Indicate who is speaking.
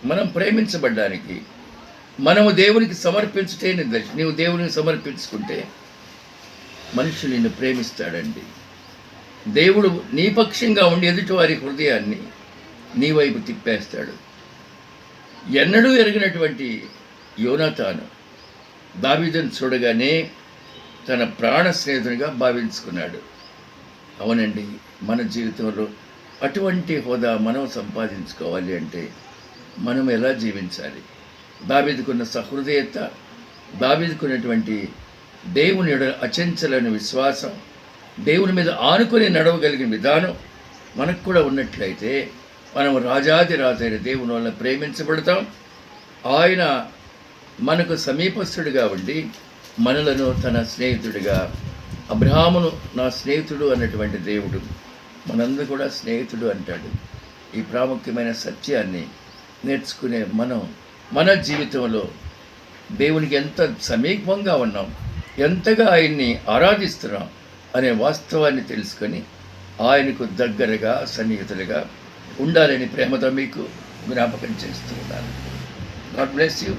Speaker 1: మనం ప్రేమించబడ్డానికి, మనము దేవునికి సమర్పించుటే నిదర్శనం. నీవు దేవునికి సమర్పించుకుంటే మనుషులు నిన్ను ప్రేమిస్తాడండి. దేవుడు నీ పక్షంగా ఉండి ఎదుటివారి హృదయాన్ని నీ వైపు తిప్పేస్తాడు. ఎన్నడూ ఎరగినటువంటి యోనాతాను దావీదును చూడగానే తన ప్రాణ స్నేహితునిగా భావించుకున్నాడు. అవునండి, మన జీవితంలో అటువంటి హోదా మనం సంపాదించుకోవాలి అంటే మనం ఎలా జీవించాలి? దావీదుకున్న సహృదయత, దావీదుకున్నటువంటి దేవుని అచంచలైన విశ్వాసం, దేవుని మీద ఆనుకొని నడవగలిగిన విధానం మనకు కూడా ఉన్నట్లయితే మనం రాజాది రాజైన దేవుని వల్ల ప్రేమించబడతాం. ఆయన మనకు సమీపస్తుడిగా ఉండి మనలను తన స్నేహితుడిగా, అబ్రహామును నా స్నేహితుడు అన్నటువంటి దేవుడు మనందరూ కూడా స్నేహితుడు అంటాడు. ఈ ప్రాముఖ్యమైన సత్యాన్ని నేర్చుకునే మనం మన జీవితంలో దేవునికి ఎంత సమీపంగా ఉన్నాం, ఎంతగా ఆయన్ని ఆరాధిస్తున్నాం అనే వాస్తవాన్ని తెలుసుకొని ఆయనకు దగ్గరగా సన్నిహితులుగా ఉండాలని ప్రేమతో మీకు జ్ఞాపకం చేస్తున్నాను. God bless you.